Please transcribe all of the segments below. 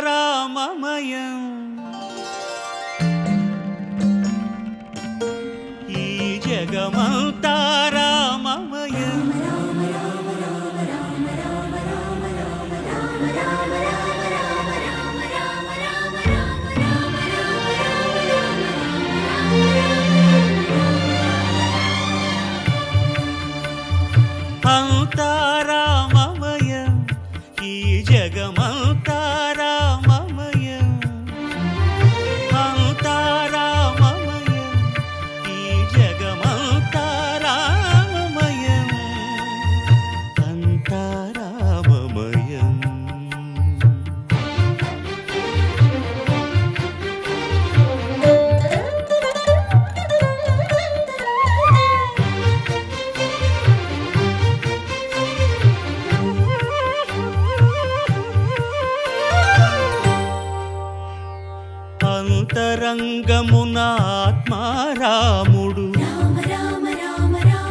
అంతారామమయం ఈ జగమంతారామమయం అంతారామమయం ఈ జగమంతారామమయం అంతారామమయం ఈ జగమంతారామమయం అంతారామమయం అంతరంగమున ఆత్మారాముడు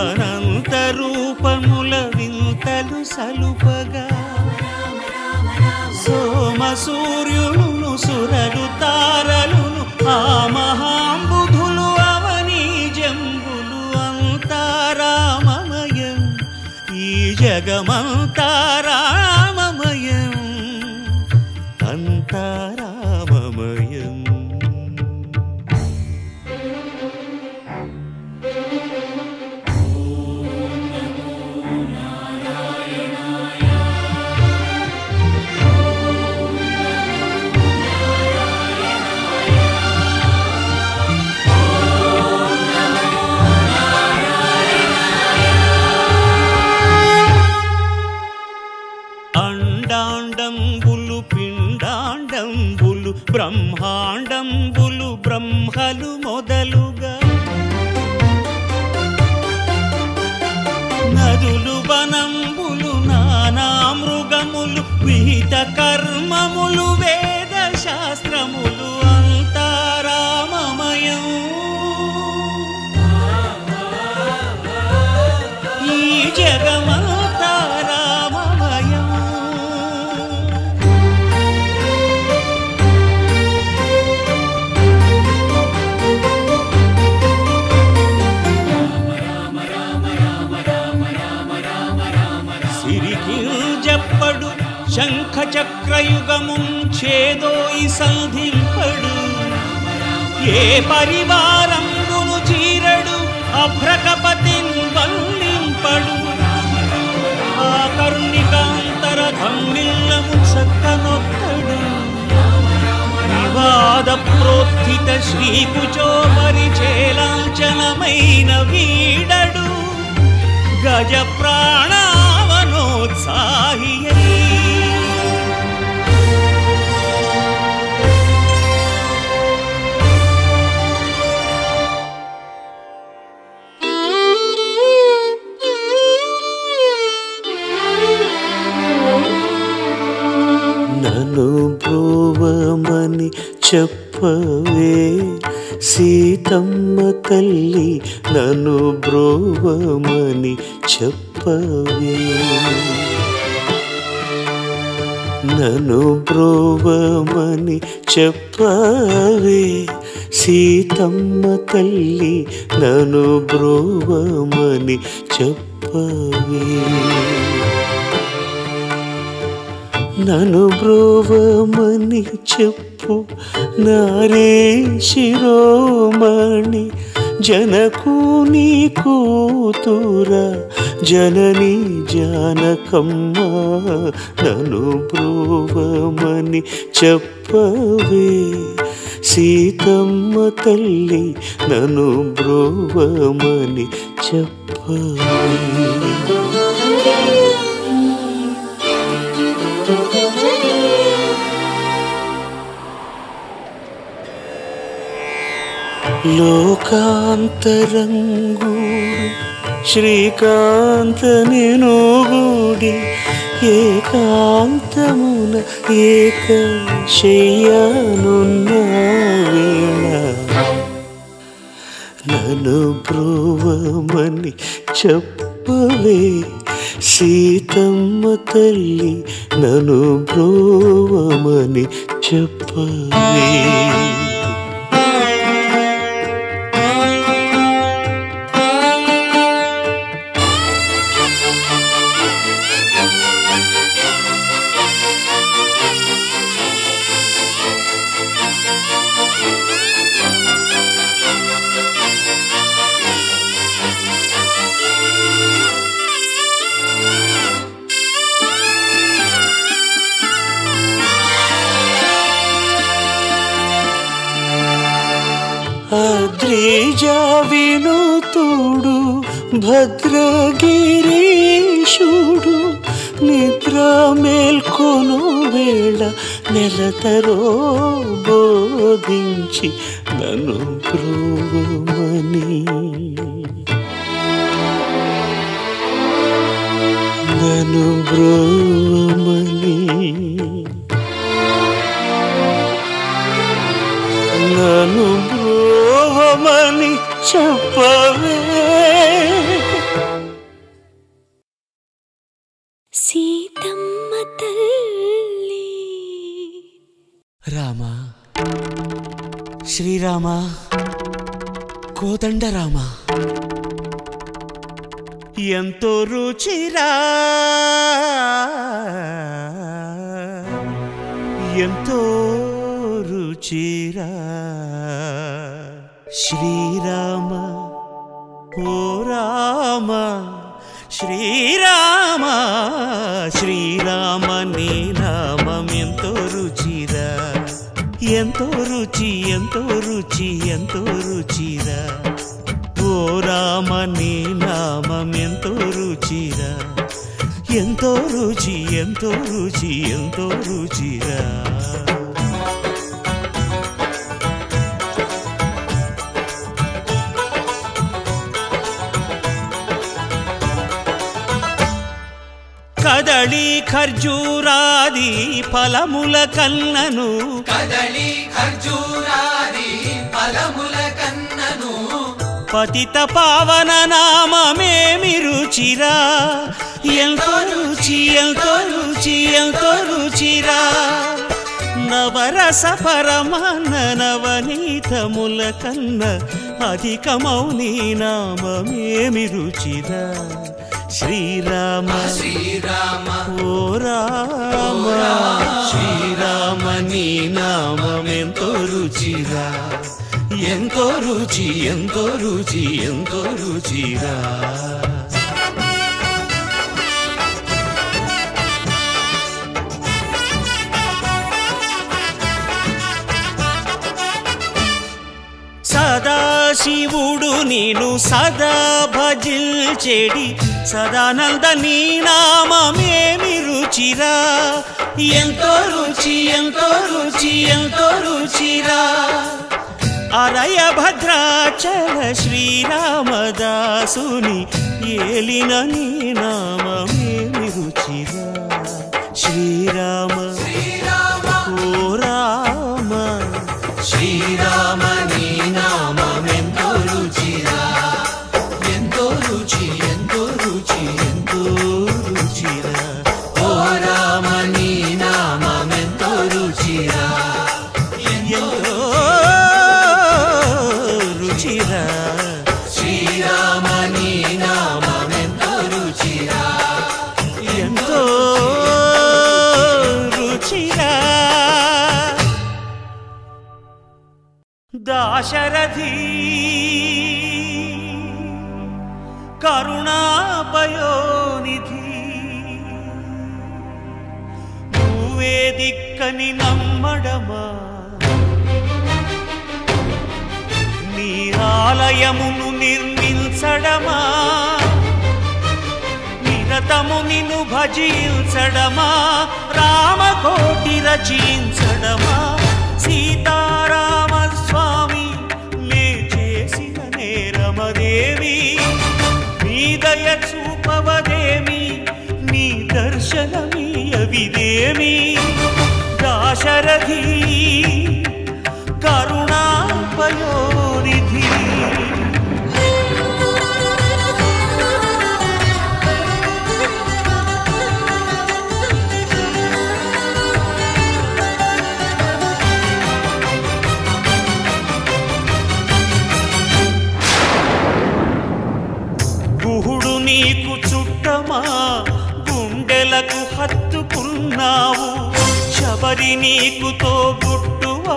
అనంత రూపముల వింతలు సలుపగా సోమ సూర్యులను సురలు తారలును ఆ మహాంబుధులు అవనీ జంబులు అంతారామమయం ఈ జగమంతారామమయం అంతారామమయం అండాండంబులు పిండాండంబులు బ్రహ్మాండంబులు బ్రహ్మలు మొదలుగా నదులు వనంబులు నానా మృగములు విహిత కర్మములు వేద శాస్త్రములు అంతారామమయం ఈ జగమంతారామమయం సిరికింజప్పడు శంఖ చక్రయుగముం చేదోయి సంధింపడు ఏ పరివారంబును చీరడు అభ్రకపతిన్ వల్లింపడు ఆ కర్ణికాంతర ధమ్మిల్లము చక్కనొక్కడు వివాద ప్రోత్థిత శ్రీకుచో పరిచేలాంఛనమైన వీడడు గజ ప్రాణావనోత్సాహియై నన్ను బ్రోవమని చెప్పవే సీతమ్మ తల్లి నన్ను బ్రోవమని చెప్పవే నన్ను బ్రోవమని చెప్పవే సీతమ్మ తల్లి నన్ను బ్రోవమని చెప్పవే నన్ను బ్రోవమని చెప్పు నారే శిరోమణి జనకుని కూతురా జనని జానకమ్మ నన్ను బ్రోవమని చెప్పవే సీతమ్మ తల్లి నన్ను బ్రోవమని చెప్పవే లోకాంతరంగు శ్రీకాంత నేను గూడి ఏకాంతమున ఏక శయ్యానున్న వేళ నన్ను బ్రోవమని చెప్పవే సీతమ్మ తల్లి నన్ను బ్రోవమని చెప్పవే. అద్రిజావినుతుడు భద్రగిరీశుడు నిద్ర మేల్కొను వేళ నెలతరో బోధించి నన్ను బ్రోవమని నన్ను బ్రోవమని నన్ను బ్రోవమని చెప్పవే. సీతమ్మ తల్లి రామ శ్రీరామ కోదండ రామ ఎంతో రుచిరా ఎంతో రుచిరా శ్రీరామ ఓ రామ శ్రీరామ శ్రీరామ నీ నామం ఎంతో రుచిరా ఎంతో రుచి ఎంతో రుచి ఎంతో రుచిరా ఓ రామ నీ నామం ఎంతో రుచిరా ఎంతో రుచి ఎంతో రుచి ఎంతో రుచిరా. కదళి ఖర్జూరాది ఫలముల కన్నను కదళి ఖర్జూరాది ఫలముల కన్నను పతిత పావన నామమేమి రుచిరా ఎంతో రుచి ఎంతో రుచి ఎంతో రుచిరా నవరస పరమాన్న నవనీతముల కన్న అధికమౌని నామమేమి రుచిరా శ్రీరామ శ్రీరామ ఓ రామ శ్రీరామ నీ నామం ఎంతో రుచిరా ఎంతో రుచి ఎంతో రుచి ఎంతో రుచిరా. సదాశివుడు నేను సదా భజిల్చెడి సదానంద నీ నామమేమి రుచిరా ఎంతో రుచి ఎంతో రుచి ఎంతో రుచిరా అరయ భద్రాచల శ్రీరామదాసుని ఏలిన నీ నామమేమి రుచిరా శ్రీరామ ఓ రామ శ్రీరామ నీ నామం ఎంతో రుచిరా ఎంతో రుచి ఎంతో రుచి ఎంతో రుచిరా ఓ రామ నీ నామం ఎంతో రుచిరా ఎంతో రుచిరా శ్రీరామ నీ నామం ఎంతో రుచిరా ఎంతో రుచిరా. దాశరథి కరుణాపయోనిధి నువ్వే దిక్కని నమ్మడమా నీ ఆలయమును నిర్మించడమా నిరతము నిన్ను భజించడమా రామకోటి రచించడమా సీతారామ స్వామి నే చేసిన నేరమదేవి నీ దయ చూపవదేమి నీ దర్శనమీయవిదేమి దాశరథి కరుణాపయోనిధి. మరి నీకు తోబుట్టువా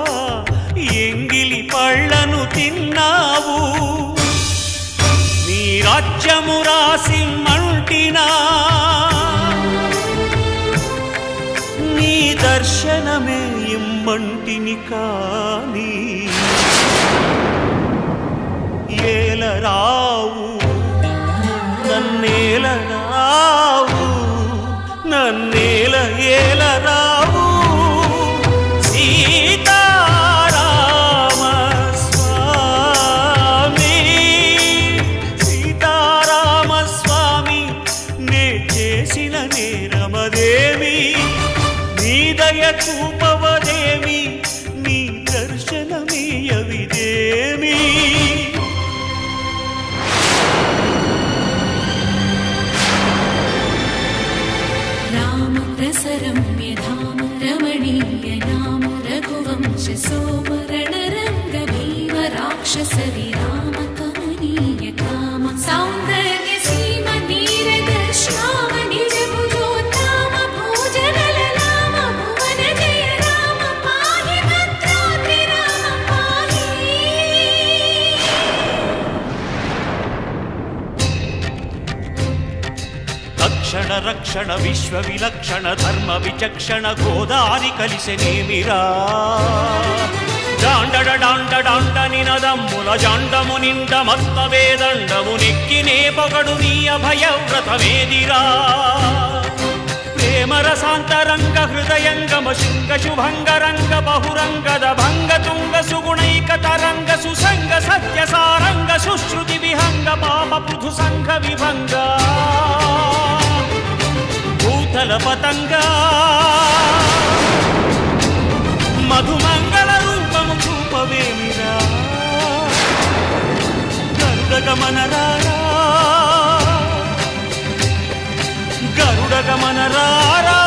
ఎంగిలి పళ్ళను తిన్నావు నీ రాజ్యము రాసిమ్మంటినా నీ దర్శనమే ఇమ్మంటిని కాని ఏలరావు నన్నేలరావు నన్నేల ఏలరావు సీతారామ స్వామి సీతారామ స్వామి నే చేసిన నేరమదేమి నీ దయ చూపవదేమి నీ దర్శనమీయవిదేమి రమ్య ధామ రమణీయ నామ రఘువంశ సోమరణ రంగ భీమ రాక్షస విరామ కమనీయ కామ సౌందర్య సీమ నీరద శ్యామ నిజ భుజోత్తమ భోజన లలామ భువన జయ రామ పాహి భద్రాద్రి రామ పాహి రక్షణ రక్షణ విశ్వ విలక్షణ ధర్మ విచక్షణ గోదారి కలిసెనేమిరా జాండడ డాండ డాండ నినదమ్ముల జాండము నిండ మత్త వేదండము నెక్కినే పొగడు నీ అభయ వ్రతమేదిరా ప్రేమ రసాంతరంగ హృదయంగమ శృంగ శుభంగ రంగ బహురంగద భంగ తుంగ సుగుణైక తరంగ సుసంగ సత్య సారంగ సుశ్రుతి విహంగ పాప పృథు సంఘ విభంగ భూతల పతంగా మధుమంగళ రూపము చూపవేమిరా గరుడగమనరారా గరుడగమనరారా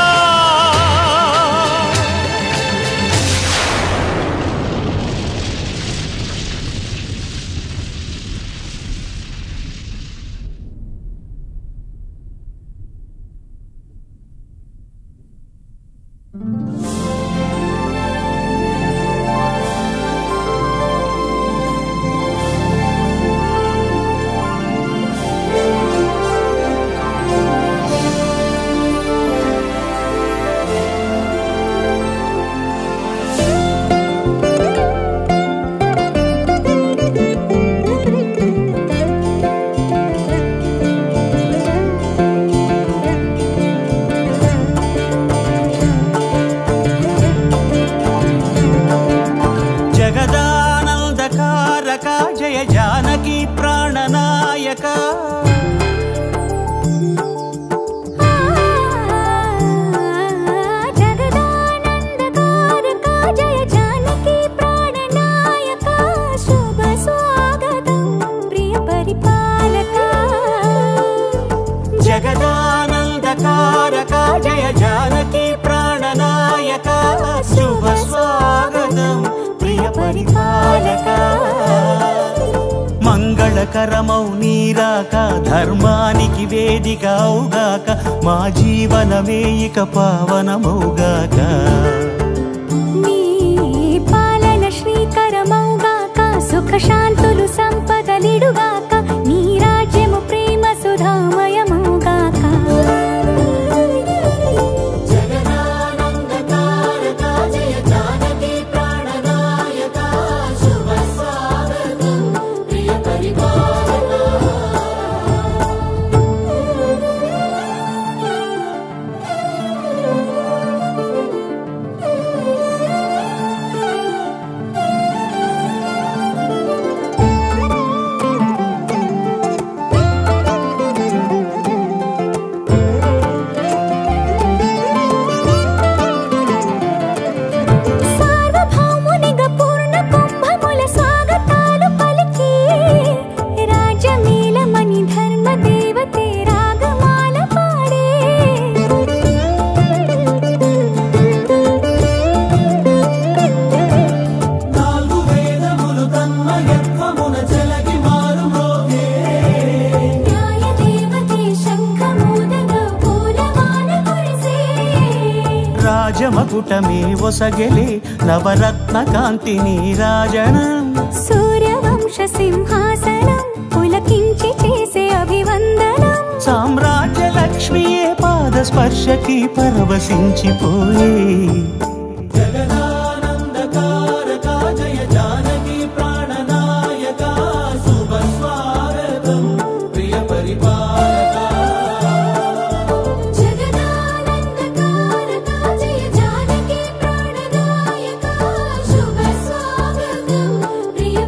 మంగళకరమౌ నీరాక ధర్మానికి వేదికౌగాక మా జీవనమే ఇక పావనమౌగాక నీ పాలన శ్రీకరమౌగాక సుఖ శాంతులు సంపదలిడుగాక నీ రాజ్యము ప్రేమ సుధామయమౌగాక మకుటమే ఒసగెలే నవరత్న కాంతి నీరాజనం సూర్యవంశ సింహాసనం పులకించి చేసే అభివందనం సామ్రాజ్య లక్ష్మియే పాద స్పర్శకి పరవశించిపోయే జగదానందకారక జయ జానకి ప్రాణనాయక శుభ స్వాగతం ప్రియ పరిపాలక జగదానందకారక జయ జానకి ప్రాణనాయక శుభ స్వాగతం ప్రియ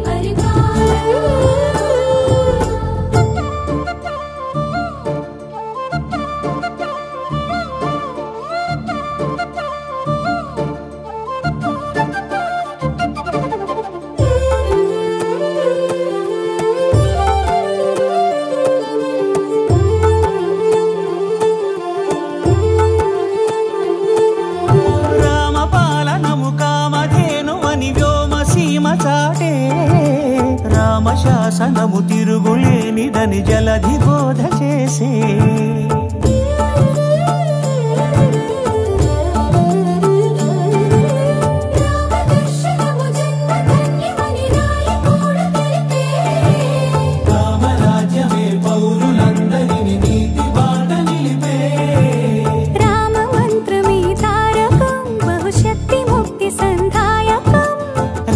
రామపాలనము కామధేను అని వ్యోమసీమ చాటే రామశాసనము తిరుగులేనిదని జలధి బోధ చేసే రామదర్శనము జన్మధన్యమని రాయకూడు తెలిపే రామరాజ్యమే పౌరులందరిని నీతి బాట నిలిపే రామ మంత్రమే తారకం బహుశక్తి ముక్తి సంధాయకం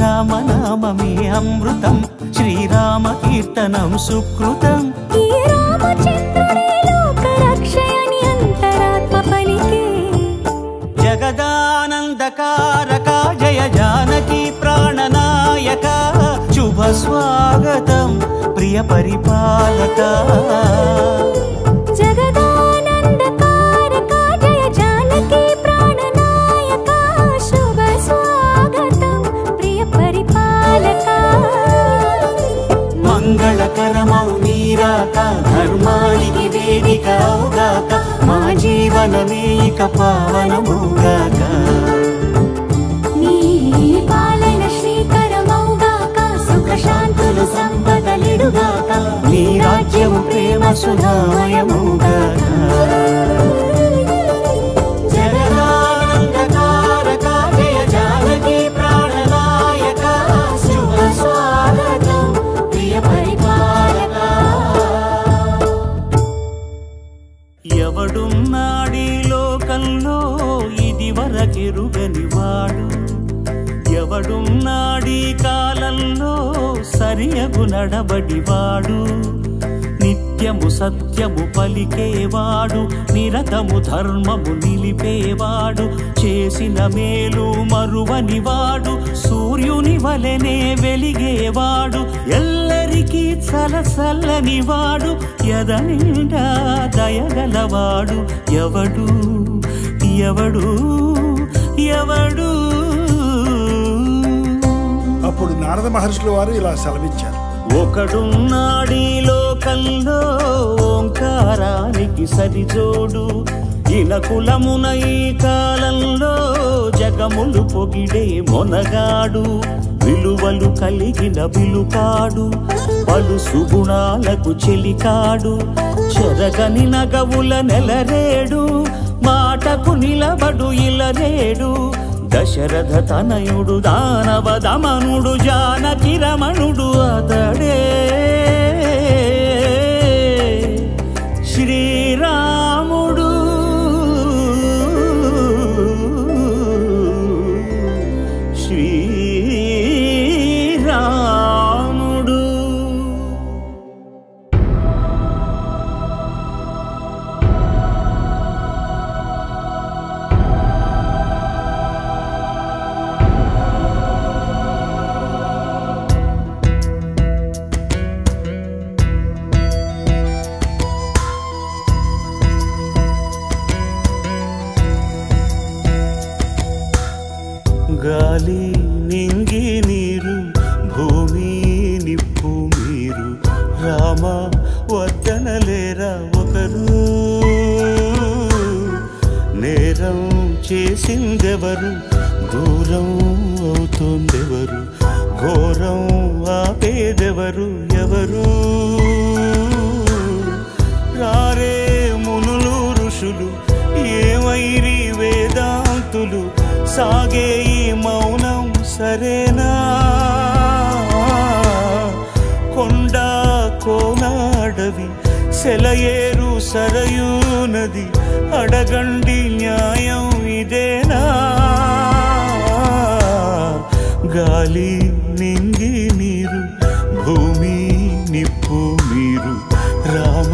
రామనామమే అమృతం శ్రీరామ కీర్తనం సుకృతం ఈ రామచంద్రుడే లోక రక్షయని అంతరాత్మ పలికే జగదానందకారక జయ జానకి ప్రాణనాయక శుభ స్వాగతం ప్రియ పరిపాలక జగదానందకారక జయ జానకి ప్రాణనాయక శుభ స్వాగతం ప్రియ పరిపాలక మంగళకరమౌ నీరాక ధర్మానికి వేదిక అవుగాక మా జీవనమే ఇక పావనమౌగాక నీ పాలన శ్రీకరమౌగాక సుఖ శాంతులు సంపదలిడుగాక నీ రాజ్యము ప్రేమ సుధామయమౌగాక జగదానందకారక జయ జానకి ప్రాణనాయక శుభ స్వాగతం ప్రియ పరిపాలక ఎవడున్నాడీ లోకంలో ఇది వరకెరుగని వాడు ఎవడున్నాడీ కాలంలో సరియగు నడబడివాడు నిత్యము సత్యము పలికేవాడు నిరతము ధర్మము నిలిపేవాడు చేసిన మేలు మరువనివాడు సూర్యుని వలెనే వెలిగేవాడు ఎల్లరికీ చలసల్లనివాడు ఎదనిండా దయగలవాడు ఎవడు ఎవడు ఎవడు అప్పుడు నారద మహర్షుల వారు ఇలా సెలవిచ్చారు. ఒకడున్నాడీ లోకంలో ఓంకారానికి సరిజోడు ఇనకులమున ఈ కాలంలో జగములు పొగిడే మొనగాడు విలువలు కలిగిన విలుకాడు పలు సుగుణాలకు చెలికాడు చెరగని నగవుల నెలరేడు మాటకు నిలబడు ఇలరేడు దశరథ తనయుడు దానవ దమనుడు జానకి రమణుడు అతడే శ్రీరాముడు శ్రీరాముడు గాలి నింగి నీరు భూమి నిప్పు మీరు రామ వద్దనలేరా ఒకరు నేరం చేసిందెవరు దూరం అవుతోందెవరు ఘోరం ఆపేదెవరు ఎవరు రారే మునులు ఋషులు ఏమైరి వేదాంతులు సాగే ఈ మౌనం సరేనా? కొండ కోనాడవి సెలయేరు సరయూ నది అడగండి న్యాయం ఇదేనా? గాలి నింగి నీరు భూమి నిప్పు మీరు రామ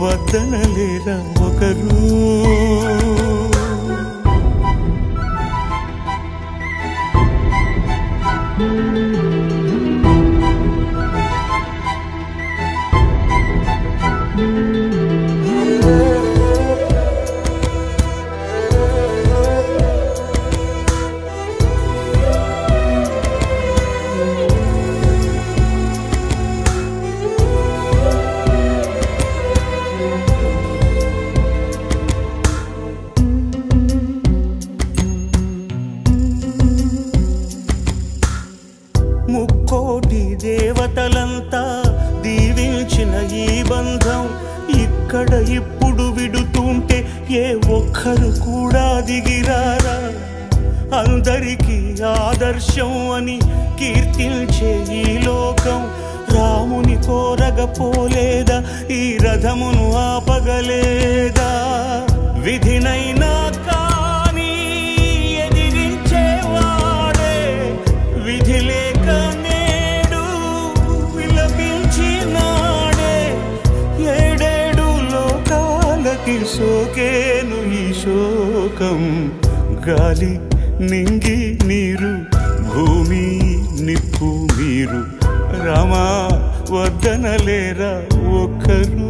వద్దనలేరా ఒకరు? ముక్కోటి దేవతలంతా దీవించిన ఈ బంధం ఇక్కడ ఇప్పుడు విడుతుంటే ఏ ఒక్కరు కూడా దిగిరారా? అందరికీ ఆదర్శం అని కీర్తించే ఈ లోకం రాముని కోరగపోలేదా? ఈ రథమును ఆపగలేదా? విధినైనా కానీ ఎదిరించేవాడే విధి లేక నేడు విలపించినాడే. ఏడేడు లోకాలకి సోకేను ఈ శోకం. గాలి నింగి నీరు భూమి నిప్పు మీరు రామా వద్దనలేరా ఒక్కరు?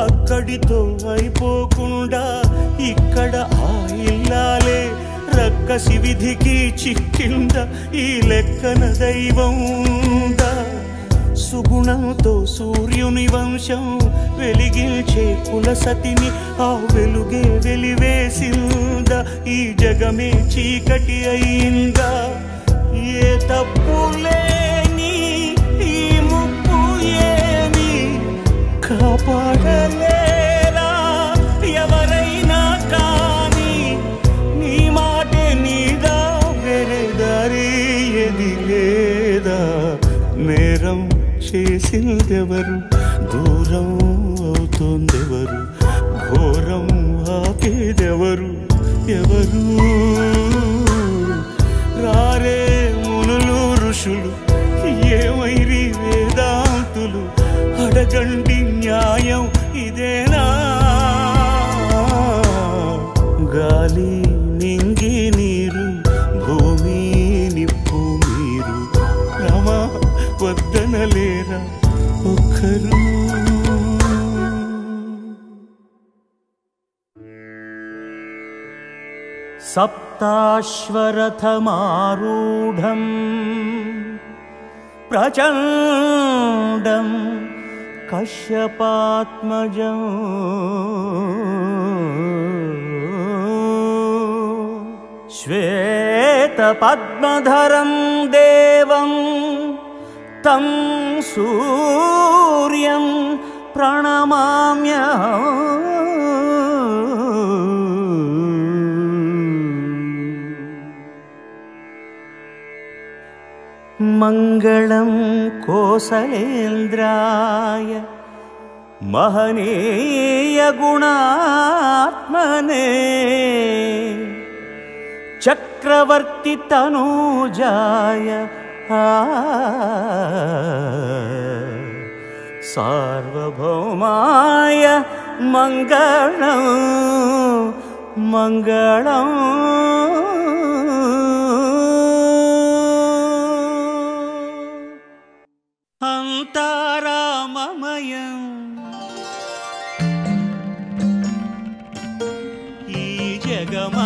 అక్కడితో అయిపోకుండా ఇక్కడ ఆ ఇల్లాలే రక్కసి విధికి చిక్కింద ఈ లెక్కన దైవందా? సుగుణంతో సూర్యుని వంశం వెలిగించే కులసతిని ఆ వెలుగే వెలివేసిందా? ఈ జగమే చీకటి అయిందా? ఏ తప్పు లేని ఈ ముప్పు ఏమి కాపాడలేరా ఎవరైనా కానీ? నీ మాటే నీదా వేరే దారి ఏది లేదా? నేరం చేసిందెవరు? దూరం అవుతోందెవరు? ఘోరం ఆపేదెవరు? ఎవరు? రారే మునులు ఋషులు ఏమైరి వేదాంతులు అడగండి న్యాయం ఇదేనా? గాలి నింగి నీరు భూమి నిప్పు మీరు రామ వద్దనలేరా ఒక్కరు? సప్తాశ్వరథమారూఢం ప్రచండం కశ్యపాత్మజం శ్వేతపద్మధరం దేవం తం సూర్యం ప్రణమామ్యహం. మంగళం కోసలేంద్రాయ మహనీయ గుణాత్మనే చక్రవర్తి తనూజాయ సార్వభౌమాయ మంగళం మంగళం. అంతారామమయం ఈ జగమా